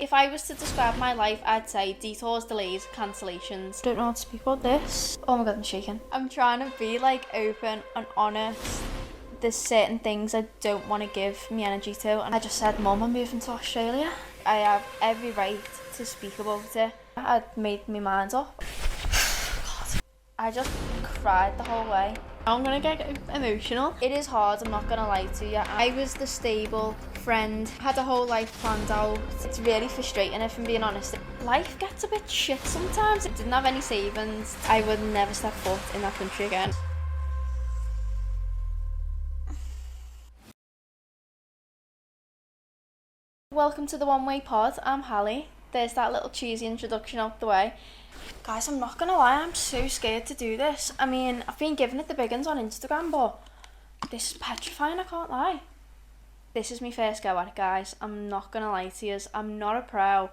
If I was to describe my life, I'd say detours, delays, cancellations. Don't know how to speak about this. Oh my god, I'm shaking. I'm trying to be like open and honest. There's certain things I don't want to give me energy to, and I just said, Mum, I'm moving to Australia. I have every right to speak about it. I'd made my mind up. God. I just cried the whole way. I'm gonna get emotional. It is hard, I'm not gonna lie to you. I was the stable friend, had a whole life planned out. It's really frustrating if I'm being honest. Life gets a bit shit sometimes. I didn't have any savings. I would never step foot in that country again. Welcome to the One Way Pod. I'm Hallie. There's that little cheesy introduction out the way. Guys, I'm not gonna lie, I'm so scared to do this. I mean, I've been giving it the big uns on Instagram, but this is petrifying, I can't lie. This is my first go at it, guys. I'm not gonna lie to you. I'm not a pro.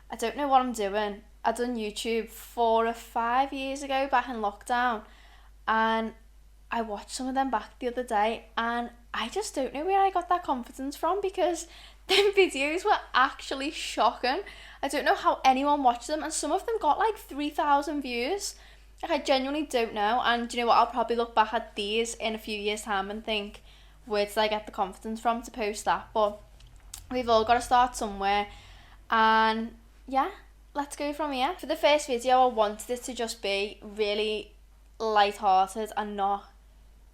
I don't know what I'm doing. I done YouTube 4 or 5 years ago back in lockdown, and I watched some of them back the other day, and I just don't know where I got that confidence from, because them videos were actually shocking. I don't know how anyone watched them, and some of them got like 3,000 views. Like, I genuinely don't know. And you know what, I'll probably look back at these in a few years' time and think, where did I get the confidence from to post that? But we've all got to start somewhere, and yeah, let's go from here. For the first video, I wanted it to just be really light-hearted and not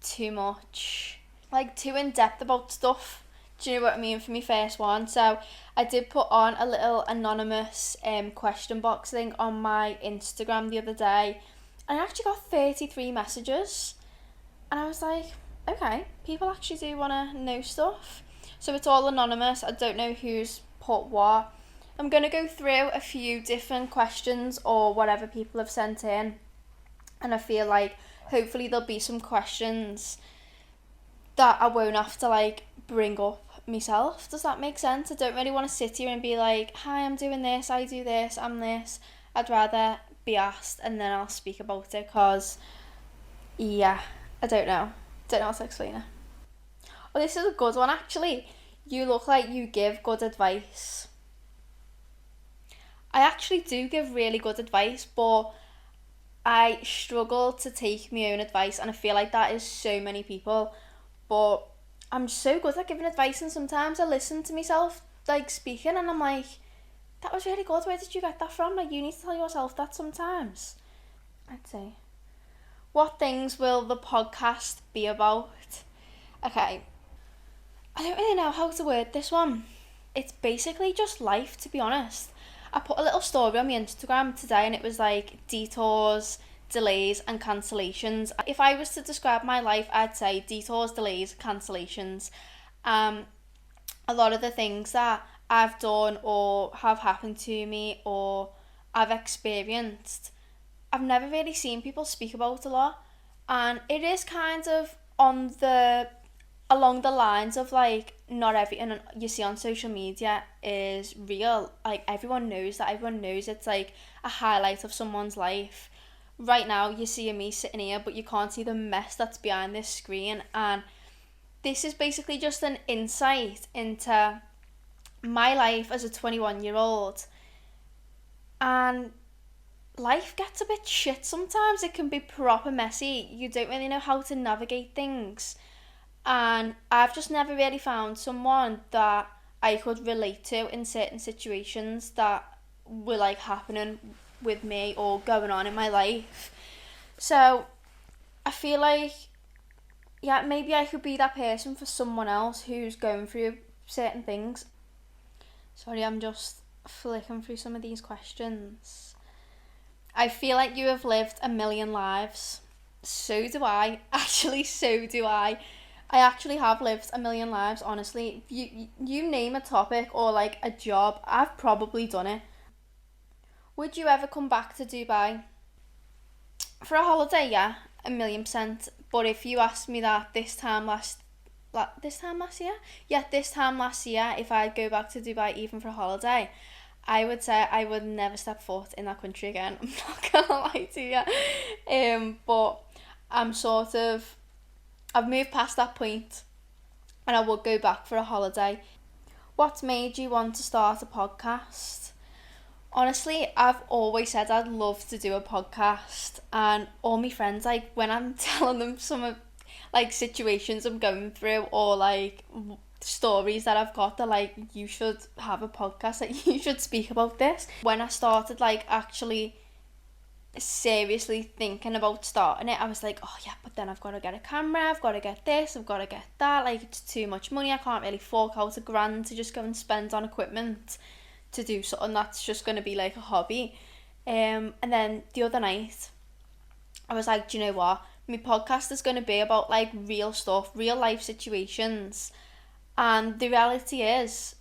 too much, like, too in-depth about stuff. Do you know what I mean, for my first one? So I did put on a little anonymous question box thing on my Instagram the other day, and I actually got 33 messages, and I was like, okay, people actually do want to know stuff. So it's all anonymous. I don't know who's put what. I'm going to go through a few different questions or whatever people have sent in, and I feel like hopefully there'll be some questions that I won't have to like bring up myself. Does that make sense? I don't really want to sit here and be like, hi, I'm doing this, I do this, I'm this. I'd rather be asked and then I'll speak about it, because yeah, I don't know how to explain it. Oh, this is a good one actually. You look like you give good advice. I actually do give really good advice, but I struggle to take my own advice, and I feel like that is so many people. But I'm so good at giving advice, and sometimes I listen to myself like speaking and I'm like, that was really good, where did you get that from? Like, you need to tell yourself that sometimes. I'd say, what things will the podcast be about? Okay, I don't really know how to word this one. It's basically just life, to be honest. I put a little story on my Instagram today, and it was like detours, delays and cancellations. If I was to describe my life, I'd say detours, delays, cancellations. A lot of the things that I've done or have happened to me or I've experienced, I've never really seen people speak about a lot, and it is kind of along the lines of like, not everything you see on social media is real. Like, everyone knows it's like a highlight of someone's life. Right now you see me sitting here, but you can't see the mess that's behind this screen, and this is basically just an insight into my life as a 21-year-old. And life gets a bit shit sometimes. It can be proper messy. You don't really know how to navigate things, and I've just never really found someone that I could relate to in certain situations that were like happening with me or going on in my life. So I feel like, yeah, maybe I could be that person for someone else who's going through certain things. Sorry, I'm just flicking through some of these questions. I feel like you have lived a million lives. So do I. Actually, so do I. I actually have lived a million lives, honestly. You name a topic or like a job, I've probably done it. Would you ever come back to Dubai? For a holiday, yeah, 1,000,000%. But if you asked me that this time last year? Yeah, this time last year, if I'd go back to Dubai even for a holiday, I would say I would never step foot in that country again. I'm not gonna lie to you. But I've moved past that point, and I would go back for a holiday. What's made you want to start a podcast? Honestly, I've always said I'd love to do a podcast, and all my friends, like, when I'm telling them some of, like, situations I'm going through, or, like, stories that I've got, they're like, you should have a podcast, like, you should speak about this. When I started, like, actually seriously thinking about starting it, I was like, oh yeah, but then I've got to get a camera, I've got to get this, I've got to get that, like, it's too much money, I can't really fork out $1,000 to just go and spend on equipment to do something that's just going to be like a hobby. And then the other night I was like, do you know what, my podcast is going to be about like real stuff, real life situations, and the reality is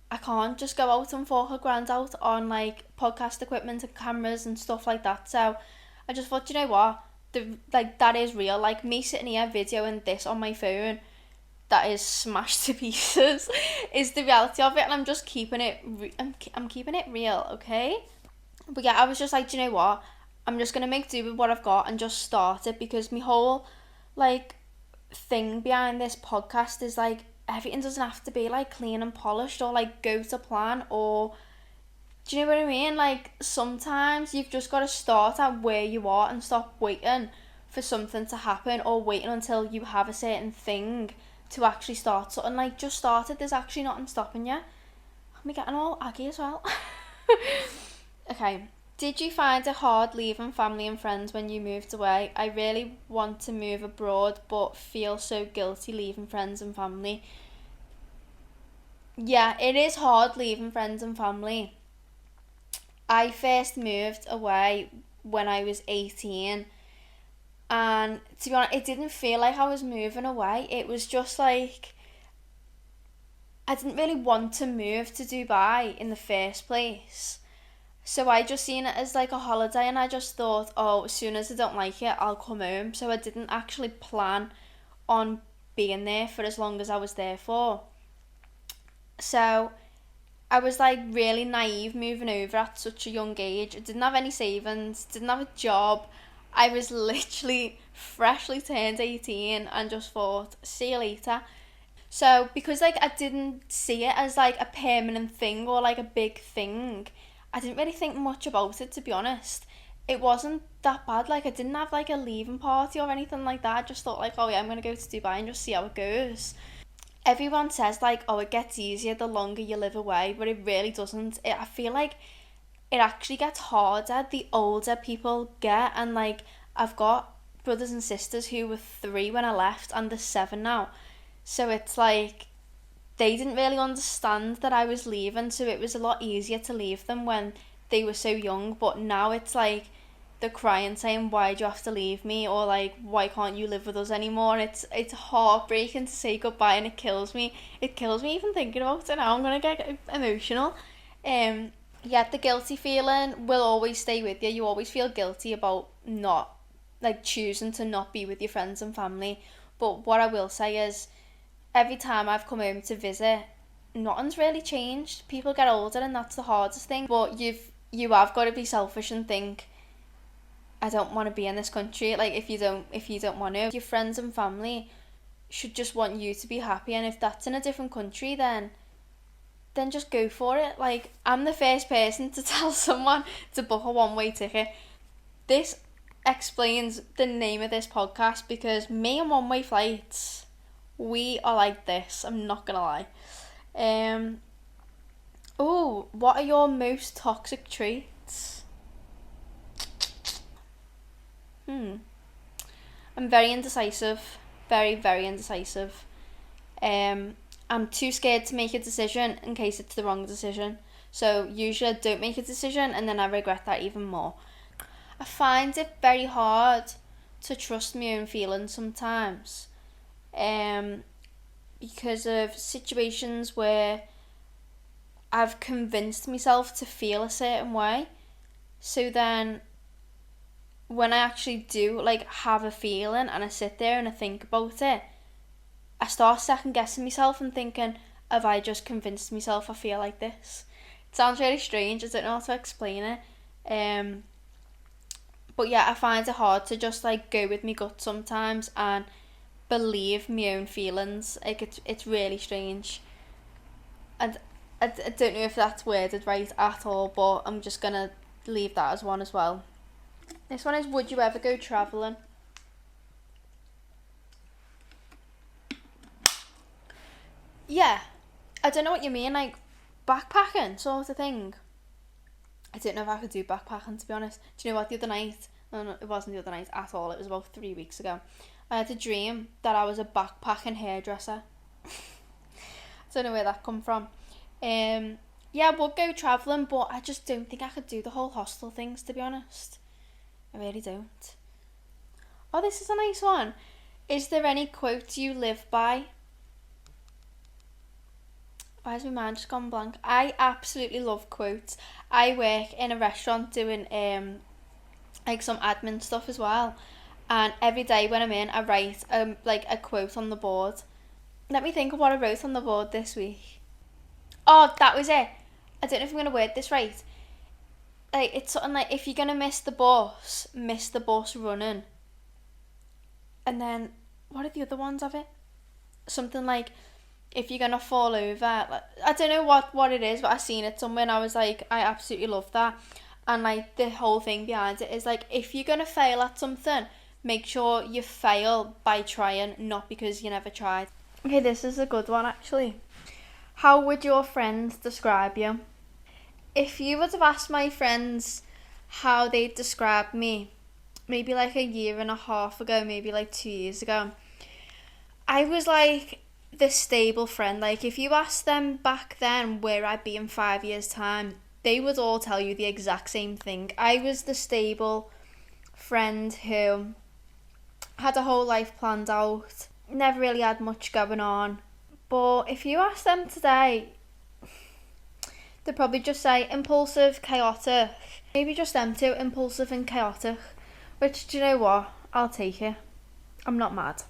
I can't just go out and fork $1,000 out on like podcast equipment and cameras and stuff like that. So I just thought, you know what, that is real. Like, me sitting here videoing this on my phone that is smashed to pieces is the reality of it, and I'm just keeping it. I'm keeping it real, okay? But yeah, I was just like, do you know what? I'm just gonna make do with what I've got and just start it, because my whole like thing behind this podcast is like, everything doesn't have to be like clean and polished or like go to plan, or do you know what I mean? Like, sometimes you've just got to start at where you are and stop waiting for something to happen, or waiting until you have a certain thing to actually start something. Like, just start it, there's actually nothing stopping you. I'm getting all aggy as well. Okay. Did you find it hard leaving family and friends when you moved away? I really want to move abroad, but feel so guilty leaving friends and family. Yeah, it is hard leaving friends and family. I first moved away when I was 18, and to be honest, it didn't feel like I was moving away. It was just like, I didn't really want to move to Dubai in the first place. So I just seen it as like a holiday, and I just thought, oh, as soon as I don't like it, I'll come home. So I didn't actually plan on being there for as long as I was there for. So I was like really naive moving over at such a young age. I didn't have any savings, didn't have a job. I was literally freshly turned 18 and just thought, see you later. So because like I didn't see it as like a permanent thing or like a big thing, I didn't really think much about it, to be honest. It wasn't that bad. Like, I didn't have like a leaving party or anything like that. I just thought like, oh yeah, I'm gonna go to Dubai and just see how it goes. Everyone says like, oh, it gets easier the longer you live away, but it really doesn't. I feel like it actually gets harder the older people get, and like, I've got brothers and sisters who were 3 when I left and they're 7 now. So it's like, they didn't really understand that I was leaving, so it was a lot easier to leave them when they were so young. But now it's like, they're crying saying, why do you have to leave me, or like, why can't you live with us anymore? And it's heartbreaking to say goodbye, and it kills me even thinking about it now. I'm gonna get emotional. Yeah, the guilty feeling will always stay with you. You always feel guilty about not, like, choosing to not be with your friends and family. But what I will say is, every time I've come home to visit, nothing's really changed. People get older, and that's the hardest thing. But you have got to be selfish and think, I don't want to be in this country. Like, if you don't want to, your friends and family should just want you to be happy. And if that's in a different country, then just go for it. Like, I'm the first person to tell someone to book a one-way ticket. This explains the name of this podcast, because me and one-way flights, we are like this, I'm not gonna lie. Oh, what are your most toxic traits? I'm very indecisive. Very, very indecisive. I'm too scared to make a decision in case it's the wrong decision. So usually I don't make a decision, and then I regret that even more. I find it very hard to trust my own feelings sometimes. Because of situations where I've convinced myself to feel a certain way. So then when I actually do like have a feeling, and I sit there and I think about it, I start second guessing myself and thinking, have I just convinced myself I feel like this? It sounds really strange, I don't know how to explain it. But yeah, I find it hard to just like go with my gut sometimes and believe my own feelings. Like, it's really strange. And I don't know if that's worded right at all, but I'm just gonna leave that as one as well. This one is, would you ever go travelling? Yeah, I don't know what you mean, like backpacking sort of thing. I don't know if I could do backpacking, to be honest. Do you know what, the other night, no, it wasn't the other night at all, it was about 3 weeks ago, I had a dream that I was a backpacking hairdresser. I don't know where that come from. Yeah, I would go travelling, but I just don't think I could do the whole hostel things, to be honest. I really don't. Oh, this is a nice one. Is there any quote you live by? Why has my mind just gone blank? I absolutely love quotes. I work in a restaurant doing like some admin stuff as well, and every day when I'm in, I write like a quote on the board. Let me think of what I wrote on the board this week. Oh, that was it. I don't know if I'm gonna word this right. Like, it's something like, if you're gonna miss the bus running. And then what are the other ones of it? Something like, if you're gonna fall over. Like, I don't know what it is, but I seen it somewhere and I was like, I absolutely love that. And like the whole thing behind it is like, if you're gonna fail at something, make sure you fail by trying, not because you never tried. Okay, this is a good one actually. How would your friends describe you? If you would have asked my friends how they described me, maybe like a year and a half ago, maybe like 2 years ago, I was like this stable friend. Like, if you asked them back then where I'd be in 5 years' time, they would all tell you the exact same thing. I was the stable friend who had a whole life planned out, never really had much going on. But if you ask them today, they'd probably just say impulsive, chaotic. Maybe just them two, impulsive and chaotic. Which, do you know what? I'll take it. I'm not mad.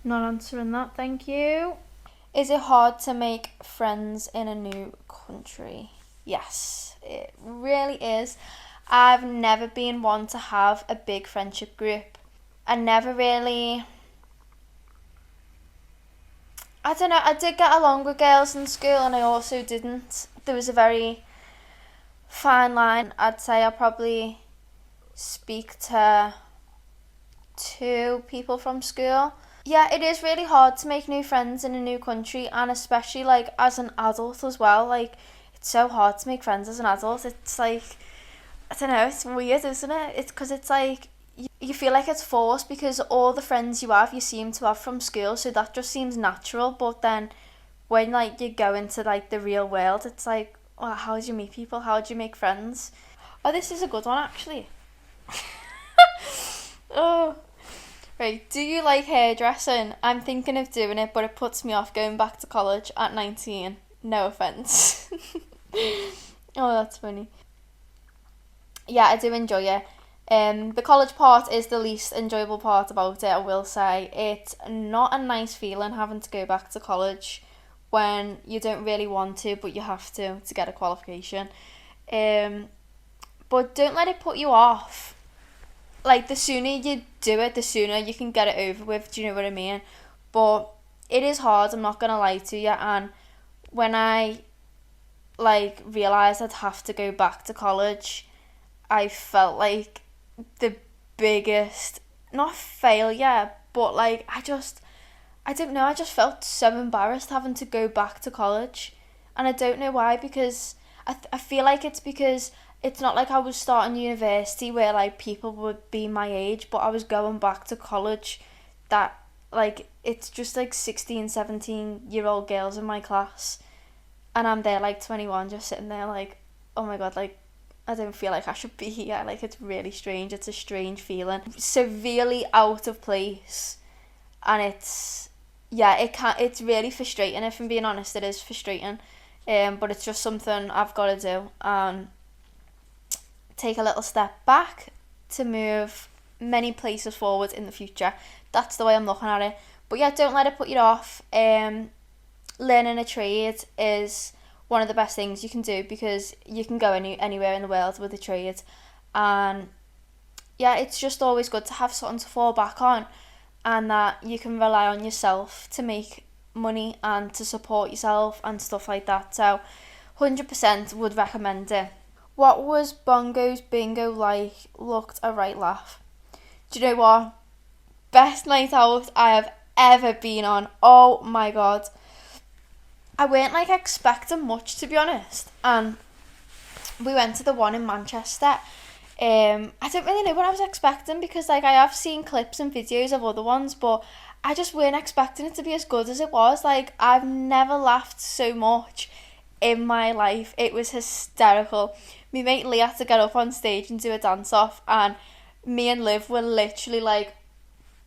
Not answering that, thank you. Is it hard to make friends in a new country? Yes, it really is. I've never been one to have a big friendship group. I never really... I don't know, I did get along with girls in school and I also didn't. There was a very fine line. I'd say I probably speak to 2 people from school. Yeah, it is really hard to make new friends in a new country, and especially like as an adult as well. Like, it's so hard to make friends as an adult. It's like, I don't know, it's weird, isn't it? It's because it's like, you feel like it's forced because all the friends you seem to have from school, so that just seems natural. But then when like you go into like the real world, it's like, well, how do you meet people? How do you make friends? Oh, this is a good one actually. Oh, right. Do you like hairdressing? I'm thinking of doing it, but it puts me off going back to college at 19. No offense. Oh, that's funny. Yeah, I do enjoy it. The college part is the least enjoyable part about it, I will say. It's not a nice feeling having to go back to college when you don't really want to, but you have to get a qualification. But don't let it put you off. Like, the sooner you do it, the sooner you can get it over with, do you know what I mean? But it is hard, I'm not gonna lie to you, and when I like realised I'd have to go back to college, I felt like the biggest, not failure, but like I don't know, I just felt so embarrassed having to go back to college, and I don't know why, because I feel like it's because it's not like I was starting university where like people would be my age, but I was going back to college that like it's just like 16, 17-year-old girls in my class, and I'm there like 21 just sitting there like, oh my god, like I don't feel like I should be here. Like, it's really strange. It's a strange feeling. Severely out of place. And it's really frustrating. If I'm being honest, it is frustrating. But it's just something I've got to do. And take a little step back to move many places forward in the future. That's the way I'm looking at it. But yeah, don't let it put you off. Learning a trade is one of the best things you can do, because you can go anywhere in the world with a trade, and yeah, it's just always good to have something to fall back on, and that you can rely on yourself to make money and to support yourself and stuff like that. So 100% would recommend it. What was Bongo's bingo like? Looked a right laugh. Do you know what? Best night out I have ever been on. Oh my god. I weren't like expecting much, to be honest. And we went to the one in Manchester. I don't really know what I was expecting, because like I have seen clips and videos of other ones, but I just weren't expecting it to be as good as it was. Like, I've never laughed so much in my life. It was hysterical. My mate Lee had to get up on stage and do a dance off, and me and Liv were literally like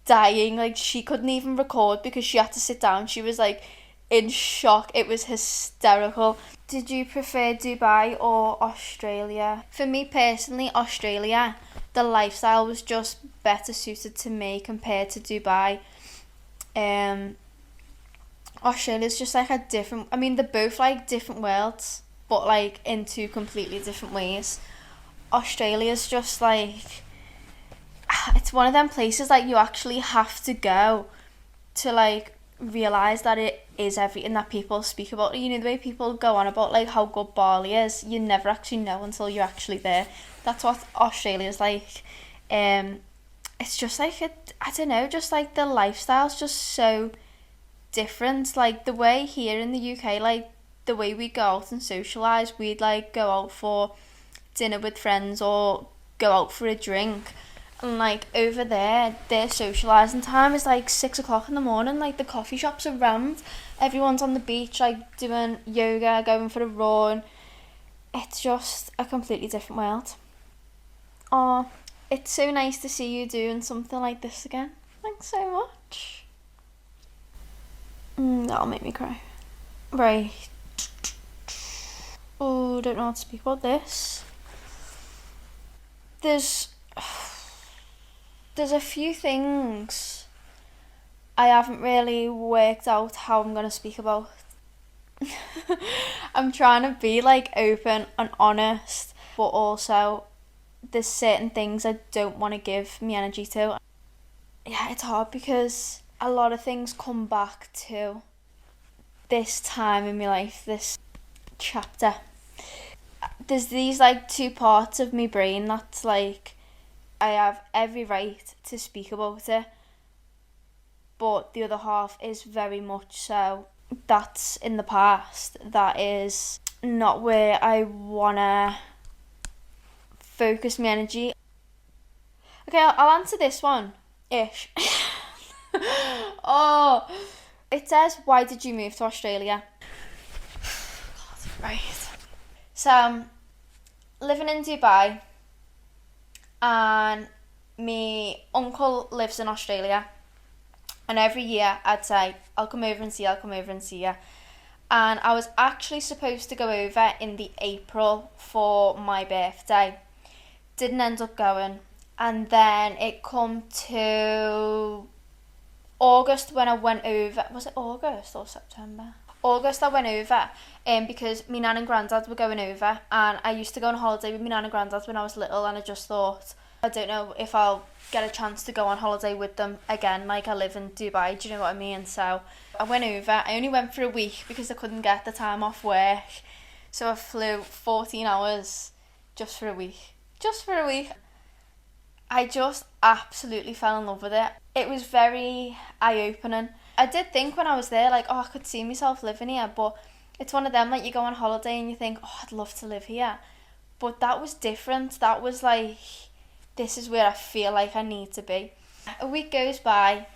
dying. Like, she couldn't even record because she had to sit down. She was like in shock. It was hysterical. Did you prefer Dubai or Australia? For me personally, Australia. The lifestyle was just better suited to me compared to Dubai. Australia's just like a different, I mean, they're both like different worlds, but like in two completely different ways. Australia's just like, it's one of them places like you actually have to go to like realise that it is everything that people speak about. You know, the way people go on about like how good Bali is, you never actually know until you're actually there. That's what Australia's like. It's just like, I don't know, just like the lifestyle's just so different. Like the way here in the UK, like the way we go out and socialise, we'd like go out for dinner with friends or go out for a drink. And like over there, their socialising time is like 6 o'clock in the morning. Like the coffee shops are rammed. Everyone's on the beach like doing yoga, going for a run. It's just a completely different world. Oh, it's so nice to see you doing something like this again. Thanks so much. That'll make me cry. Right. Oh, don't know how to speak about this. There's a few things I haven't really worked out how I'm going to speak about. I'm trying to be like open and honest, but also there's certain things I don't want to give my energy to. Yeah, it's hard because a lot of things come back to this time in my life, this chapter. There's these like two parts of my brain that's like, I have every right to speak about it, but the other half is very much so, that's in the past. That is not where I wanna focus my energy. Okay, I'll answer this one ish. Oh, it says, why did you move to Australia? God, right. So, living in Dubai, and my uncle lives in Australia, and every year I'd say, I'll come over and see you. And I was actually supposed to go over in the April for my birthday. Didn't end up going. And then it come to August when I went over. Was it August or September? August I went over because my nan and granddad were going over, and I used to go on holiday with my nan and granddad when I was little, and I just thought, I don't know if I'll get a chance to go on holiday with them again. Like, I live in Dubai, do you know what I mean? So I went over. I only went for a week because I couldn't get the time off work, so I flew 14 hours just for a week. I just absolutely fell in love with it. It was very eye-opening. I did think when I was there, like, oh, I could see myself living here, but it's one of them, like, you go on holiday and you think, oh, I'd love to live here. But that was different. That was like, this is where I feel like I need to be. A week goes by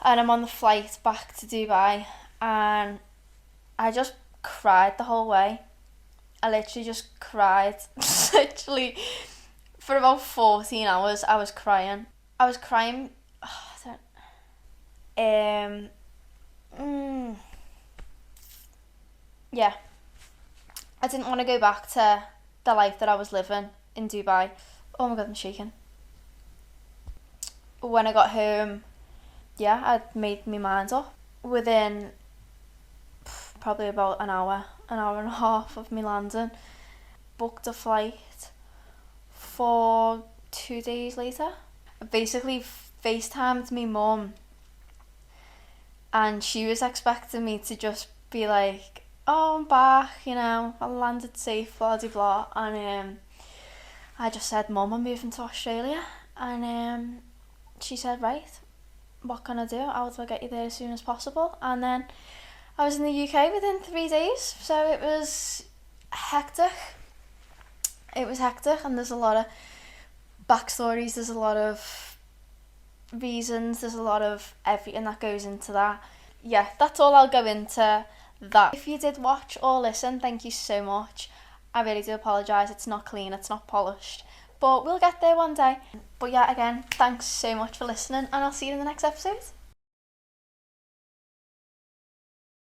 and I'm on the flight back to Dubai, and I just cried the whole way. I literally just cried. Literally, for about 14 hours, I was crying. Yeah. I didn't want to go back to the life that I was living in Dubai. Oh my god, I'm shaking. When I got home, yeah, I'd made my mind up. Within probably about an hour and a half of me landing, booked a flight for 2 days later. I basically FaceTimed my mum and she was expecting me to just be like, oh, I'm back, you know, I landed safe, blah blah blah, and I just said, Mum, I'm moving to Australia, and she said, right, what can I do? How do I get you there as soon as possible? And then I was in the UK within 3 days, so it was hectic. It was hectic, and there's a lot of backstories, there's a lot of reasons, there's a lot of everything that goes into that. Yeah, that's all I'll go into that. If you did watch or listen, thank you so much. I really do apologise, it's not clean, it's not polished, but we'll get there one day. But yeah, again, thanks so much for listening, and I'll see you in the next episode.